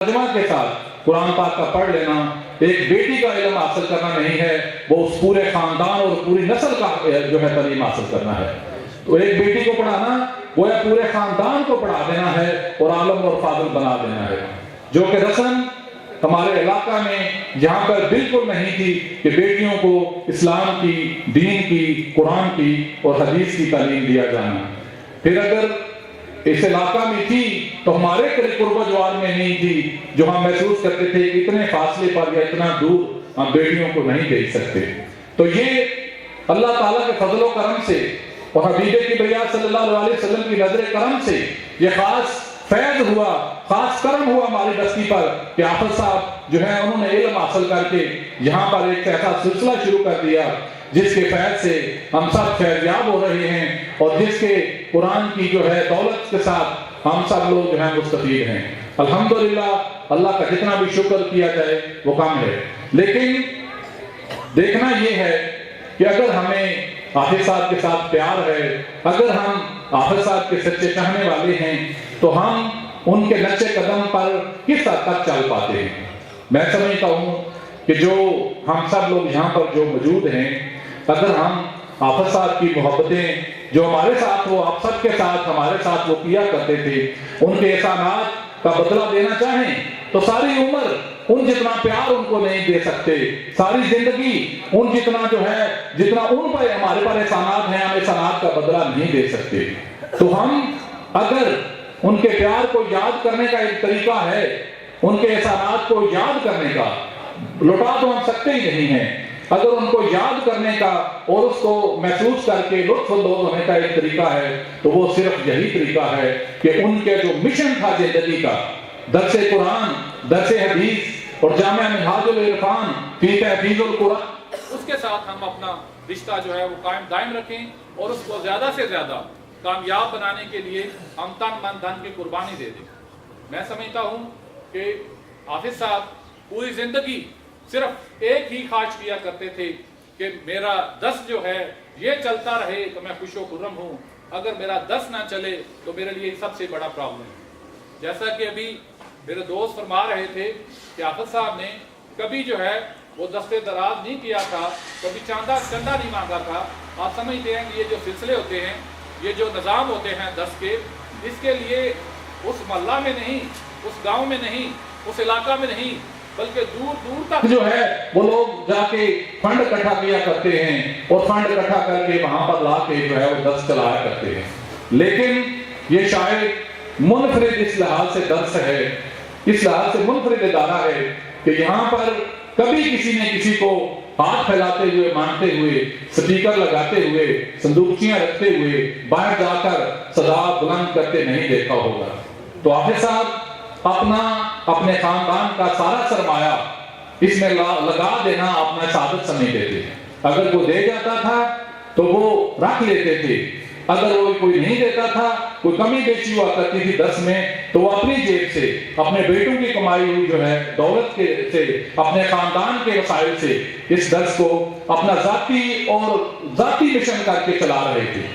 ترجمہ کے ساتھ قرآن پاک کا پڑھ لینا ایک بیٹی کا علم حاصل کرنا نہیں ہے، وہ اس پورے خاندان اور پوری نسل کا جو ہے تعلیم حاصل کرنا ہے۔ تو ایک بیٹی کو پڑھانا گویا پورے خاندان کو پڑھا دینا ہے اور عالم اور فاضل بنا دینا ہے، جو کہ رسم ہمارے علاقہ میں جہاں پر بالکل نہیں تھی کہ بیٹیوں کو اسلام کی، دین کی، قرآن کی اور حدیث کی تعلیم دیا جانا۔ پھر اگر اس علاقہ میں تھی تو ہمارے قرب و جوار میں نہیں تھی، جو ہم محسوس کرتے تھے اتنے فاصلے پر یا اتنا دور ہم بیٹیوں کو نہیں دیکھ سکتے۔ تو یہ اللہ تعالیٰ کے فضل و کرم سے اور حبیب کبریا صلی اللہ علیہ وسلم کی نظر کرم سے یہ خاص فیض ہوا، خاص کرم ہوا ہماری بستی پر کہ حافظ صاحب جو ہے انہوں نے علم حاصل کر کے یہاں پر ایک ایسا سلسلہ شروع کر دیا جس کے فیض سے ہم سب فیضیاب ہو رہے ہیں اور جس کے قرآن کی جو ہے دولت کے ساتھ ہم سب لوگ جو ہیں مستفید ہیں۔ الحمدللہ اللہ کا جتنا بھی شکر کیا جائے وہ کم ہے، لیکن دیکھنا یہ ہے کہ اگر ہمیں حافظ صاحب کے ساتھ پیار ہے، اگر ہم حافظ صاحب کے سچے چاہنے والے ہیں تو ہم ان کے نقش قدم پر کس حد تک چل پاتے ہیں۔ میں سمجھتا ہوں کہ جو ہم سب لوگ یہاں پر جو موجود ہیں، اگر ہم حافظ صاحب کی محبتیں جو ہمارے ساتھ وہ آپ سب کے ساتھ ہمارے ساتھ وہ کیا کرتے تھے، ان کے احسانات کا بدلہ دینا چاہیں تو ساری عمر ان جتنا پیار ان کو نہیں دے سکتے، ساری زندگی ان جتنا جو ہے جتنا ان پر ہمارے پر احسانات ہیں ہم احسانات کا بدلہ نہیں دے سکتے۔ تو ہم اگر ان کے پیار کو یاد کرنے کا ایک طریقہ ہے، ان کے احسانات کو یاد کرنے کا، لوٹا تو ہم سکتے ہی نہیں ہیں، اگر ان کو یاد کرنے کا اور اس کو محسوس کر کے لطف اندوز ہونے کا ایک طریقہ ہے تو وہ صرف یہی طریقہ ہے کہ ان کے جو مشن تھا زندگی کا، درس قرآن، درس حدیث اور جامع منہاج العرفان فی تحفیظ القرآن، اس کے ساتھ ہم اپنا رشتہ جو ہے وہ قائم دائم رکھیں اور اس کو زیادہ سے زیادہ کامیاب بنانے کے لیے ہم تن من دھن کی قربانی دے دیں۔ میں سمجھتا ہوں کہ حافظ صاحب پوری زندگی صرف ایک ہی خواہش کیا کرتے تھے کہ میرا دس جو ہے یہ چلتا رہے تو میں خوش و خرم ہوں، اگر میرا دس نہ چلے تو میرے لیے سب سے بڑا پرابلم ہے۔ جیسا کہ ابھی میرے دوست فرما رہے تھے کہ حافظ صاحب نے کبھی جو ہے وہ دستے دراز نہیں کیا تھا، کبھی چندہ نہیں مانگا تھا۔ آپ سمجھتے ہیں کہ یہ جو سلسلے ہوتے ہیں، یہ جو نظام ہوتے ہیں دس کے، اس کے لیے اس محلہ میں نہیں، اس گاؤں میں نہیں، اس علاقہ میں نہیں، بلکہ دور دور تک جو ہے وہ لوگ جا کے فنڈ اکٹھا کیا کرتے ہیں اور فنڈ اکٹھا کر کے وہاں پر لا کے جو ہے وہ درس چلایا کرتے ہیں۔ لیکن یہ شاید منفرد اس لحاظ سے درس ہے، اس لحاظ سے منفرد ادارہ ہے کہ یہاں پر کبھی کسی نے کسی کو ہاتھ پھیلاتے ہوئے، مانتے ہوئے، سپیکر لگاتے ہوئے، صندوقچیاں رکھتے ہوئے باہر جا کر صدا بلند کرتے نہیں دیکھا ہوگا۔ تو حافظ صاحب اپنے خاندان کا سارا سرمایہ اس میں لگا دینا اپنا سعادت سمجھتے تھے۔ اگر وہ دے جاتا تھا تو وہ رکھ لیتے تھے، اگر وہ کوئی نہیں دیتا تھا، کوئی کمی بیشی ہوا کرتی تھی دس میں، تو وہ اپنی جیب سے، اپنے بیٹوں کی کمائی ہوئی جو ہے دولت سے، اپنے خاندان کے وسائل سے اس درس کو اپنا ذاتی مشن کر کے چلا رہے تھے۔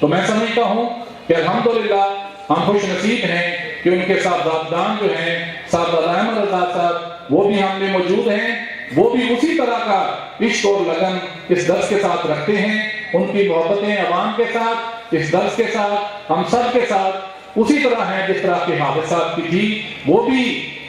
تو میں سمجھتا ہوں کہ الحمدللہ ہم خوش نصیب ہیں کہ ان کے صاحبزادگان جو ہیں، صاحبزادہ احمد رضا صاحب، وہ بھی ہم میں موجود ہیں، وہ بھی اسی طرح کا عشق اور لگن اس درس کے ساتھ رکھتے ہیں۔ ان کی محبتیں عوام کے ساتھ، اس درس کے ساتھ، ہم سب کے ساتھ اسی طرح ہیں جس طرح کے حافظ صاحب کی تھی۔ وہ بھی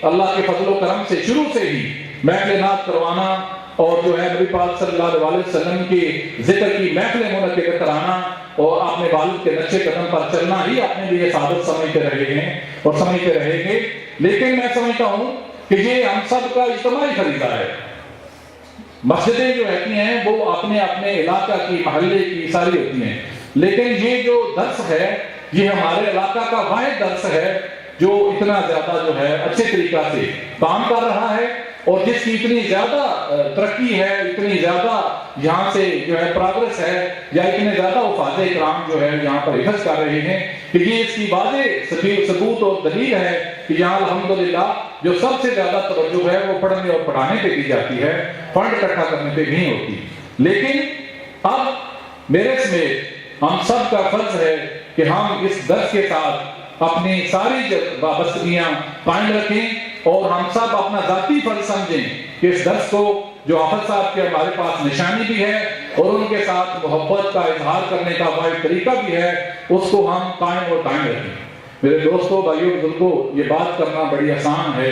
اللہ کے فضل و کرم سے شروع سے ہی محفل نعت کروانا اور جو ہے نبی پاک صلی اللہ علیہ وسلم کی ذکر کی محفل منعقد کرانا اور اپنے والد کے نقش قدم پر چلنا ہی اپنے لیے سعادت سمجھتے رہے ہیں اور سمجھتے رہیں گے۔ لیکن میں سمجھتا ہوں کہ یہ ہم سب کا اجتماعی فریضہ ہے۔ مسجدیں جو رہتی ہیں وہ اپنے علاقہ کی، محلے کی ساری ہوتی ہیں، لیکن یہ جو درس ہے یہ ہمارے علاقہ کا واحد درس ہے جو اتنا زیادہ جو ہے اچھے طریقہ سے کام کر رہا ہے اور جس کی اتنی زیادہ ترقی ہے، اتنی زیادہ یہاں سے جو ہے پروگرس ہے، یا اتنے زیادہ حفاظ کرام جو ہے یہاں پر حفظ کر رہے ہیں کہ یہ اس کی واضح ثبوت اور دلیل ہے کہ یہاں الحمدللہ جو سب سے زیادہ توجہ ہے وہ پڑھنے اور پڑھانے پہ دی جاتی ہے، فنڈ اکٹھا کرنے پہ نہیں ہوتی۔ لیکن اب میرے سمیت ہم سب کا فرض ہے کہ ہم اس درس کے ساتھ اپنی ساری وابستگیاں قائم رکھیں اور ہم سب اپنا ذاتی فرض سمجھیں کہ اس درس کو جو حافظ صاحب کے ہمارے پاس نشانی بھی ہے اور ان کے ساتھ محبت کا اظہار کرنے کا واحد طریقہ بھی ہے، اس کو ہم قائم اور قائم رکھیں۔ میرے دوستوں، بھائیوں، بزرگوں، یہ بات کرنا بڑی آسان ہے،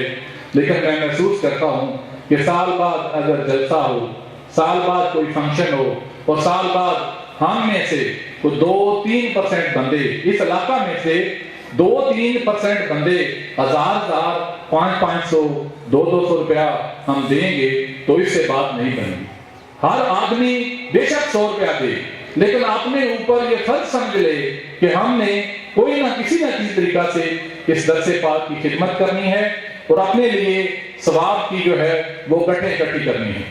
لیکن میں محسوس کرتا ہوں کہ سال بعد اگر جلسہ ہو، سال بعد کوئی فنکشن ہو اور سال بعد ہم میں سے کوئی 2-3% بندے اس علاقہ میں سے 2-3% بندے 1000 500 200 روپیہ ہم دیں گے تو اس سے بات نہیں بنے گی۔ ہر آدمی بے شک 100 روپیہ دے، لیکن اپنے اوپر یہ فرض سمجھ لے کہ ہم نے کوئی نہ کسی طریقہ سے اس درس پاک کی خدمت کرنی ہے اور اپنے لیے ثواب کی جو ہے وہ گٹھیں اکٹھی کرنی ہے۔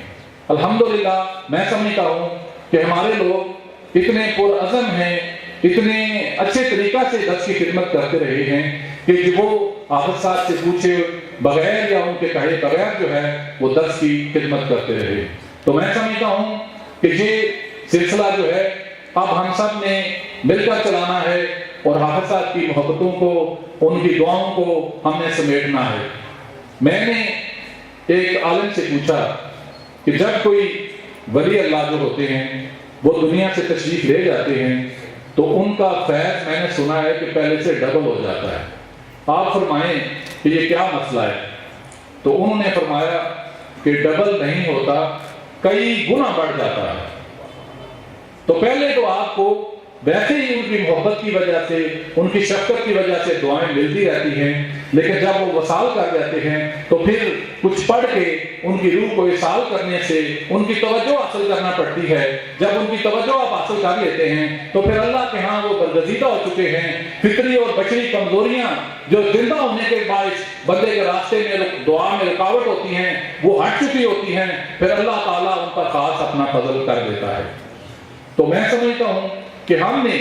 الحمدللہ میں سمجھتا ہوں کہ ہمارے لوگ اتنے پرعزم ہیں، اتنے اچھے طریقہ سے درس کی خدمت کرتے رہے ہیں کہ وہ حافظ صاحب سے پوچھے بغیر یا ان کے کہے بغیر جو ہے وہ درس کی خدمت کرتے رہے۔ تو میں سمجھتا ہوں کہ یہ سلسلہ جو ہے اب ہم سب نے مل کر چلانا ہے اور حافظ صاحب کی محبتوں کو، ان کی دعاؤں کو ہم نے سمیٹنا ہے۔ میں نے ایک عالم سے پوچھا کہ جب کوئی ولی اللہ جو ہوتے ہیں وہ دنیا سے تشریف لے جاتے ہیں تو ان کا فیض میں نے سنا ہے کہ پہلے سے ڈبل ہو جاتا ہے، آپ فرمائیں کہ یہ کیا مسئلہ ہے؟ تو انہوں نے فرمایا کہ ڈبل نہیں ہوتا، کئی گنا بڑھ جاتا ہے۔ تو پہلے تو آپ کو ویسے ہی ان کی محبت کی وجہ سے، ان کی شفقت کی وجہ سے دعائیں ملتی رہتی ہیں، لیکن جب وہ وصال کر جاتے ہیں تو پھر کچھ پڑھ کے ان کی روح کو اصال کرنے سے ان کی توجہ حاصل کرنا پڑتی ہے۔ جب ان کی توجہ آپ حاصل کر لیتے ہیں تو پھر اللہ کے ہاں وہ برگزیدہ ہو چکے ہیں۔ فطری اور بشری کمزوریاں جو زندہ ہونے کے باعث بندے کے راستے میں دعا میں رکاوٹ ہوتی ہیں وہ ہٹ چکی ہوتی ہیں، پھر اللہ تعالیٰ ان پر خاص اپنا فضل کر دیتا ہے۔ تو میں سمجھتا ہوں کہ ہم نے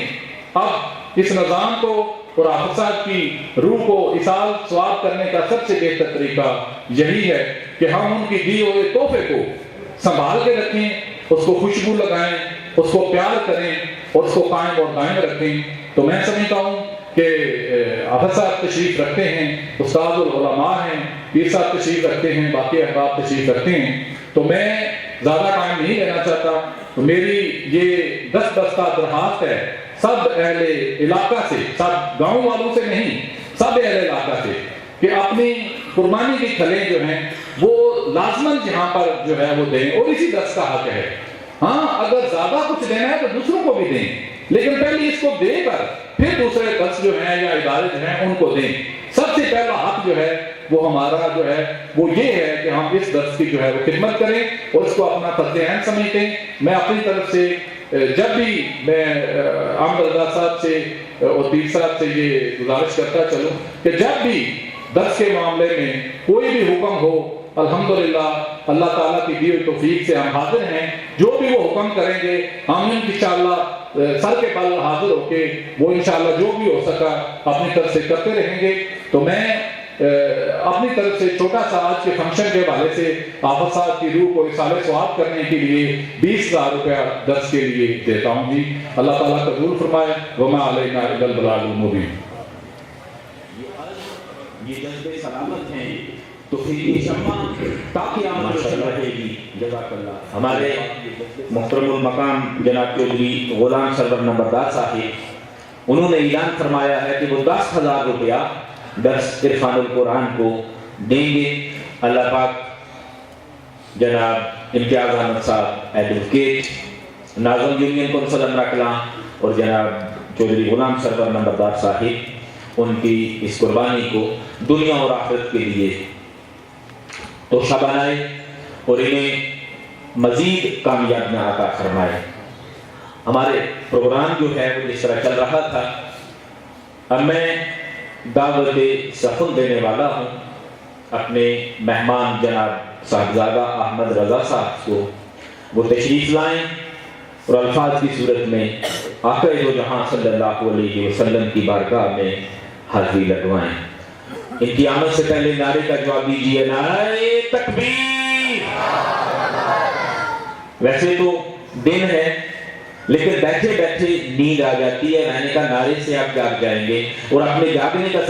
اب اس نظام کو اور حافظ صاحب کی روح کو اصال ثواب کرنے کا سب سے بہتر طریقہ یہی ہے کہ ہم ان کی دیے ہوئے تحفے کو سنبھال کے رکھیں، اس کو خوشبو لگائیں، اس کو پیار کریں اور اس کو قائم اور قائم رکھیں۔ تو میں سمجھتا ہوں کہ حافظ صاحب تشریف رکھتے ہیں، استاد العلماء ہیں، پیر صاحب تشریف رکھتے ہیں، باقی احباب تشریف رکھتے ہیں، تو میں زیادہ ٹائم نہیں لینا چاہتا۔ تو میری یہ دستہ درخواست ہے سب اہل علاقہ سے، سب گاؤں والوں سے نہیں، سب اہل علاقہ سے، کہ اپنی قربانی کی کھلیں جو ہیں وہ لازماً جہاں پر جو ہے وہ دیں، اور اسی درس کا حق ہے۔ ہاں اگر زیادہ کچھ دینا ہے تو دوسروں کو بھی دیں، لیکن پہلے اس کو دے کر پھر دوسرے درس جو ہیں یا ادارے جو ہیں ان کو دیں۔ سب سے پہلا حق جو ہے وہ ہمارا جو ہے وہ یہ ہے کہ ہم اس درس کی جو ہے وہ خدمت کریں اور اس کو اپنا فرض عین سمجھتے ہیں۔ میں اپنی طرف سے جب بھی میں احمد رضا صاحب سے اور پیر صاحب سے یہ گزارش کرتا چلوں کہ جب بھی درس کے معاملے میں کوئی بھی حکم ہو، الحمدللہ اللہ تعالیٰ کی دی ہوئی توفیق سے ہم حاضر ہیں، جو بھی وہ حکم کریں گے ہم انشاءاللہ سر کے بل حاضر ہو کے وہ انشاءاللہ جو بھی ہو سکا اپنی طرف سے کرتے رہیں گے۔ تو میں اپنی طرف سے چھوٹا سا آج کے فنکشن کے حوالے سے حافظ صاحب کی روح کو اصال ثواب کرنے کے لیے 20,000 روپیہ درس کے لیے دیتا ہوں جی۔ اللہ تعالیٰ قبول فرمائے۔ وما علینا الا البلاغ المبین۔ یہ جذبے سلامت ہیں تو پھر یہ شمع تاکہ آمد رہے گی۔ جزاک اللہ۔ ہمارے محترم المقام جناب چودھری غلام سرور نمبردار صاحب، انہوں نے اعلان فرمایا ہے کہ وہ 10,000 روپیہ درس عرفان القرآن کو دیں گے۔ اللہ پاک جناب امتیاز احمد صاحب ایڈوکیٹ، ناظم یونین کونسل امرا کلاں، اور جناب چودھری غلام سرور نمبردار صاحب ان کی اس قربانی کو دنیا اور آخرت کے لیے توشہ بنائے اور انہیں مزید کامیابیاں عطا فرمائے۔ ہمارے پروگرام جو ہے وہ جس طرح چل رہا تھا، اب میں دعوت سفر دینے والا ہوں اپنے مہمان جناب صاحبزادہ احمد رضا صاحب کو، وہ تشریف لائیں اور الفاظ کی صورت میں آقا دو جہاں صلی اللہ علیہ وسلم کی بارگاہ میں حاضری لگوائیں۔ ان کی آمد سے پہلے نعرے کا جواب دیجیے، نعرہ تکبیر۔ ویسے تو دن ہے لیکن بیٹھے بیٹھے نیند آ جاتی ہے، میں نے کہا نعرے سے آپ جاگ جائیں گے اور اپنے جاگنے کا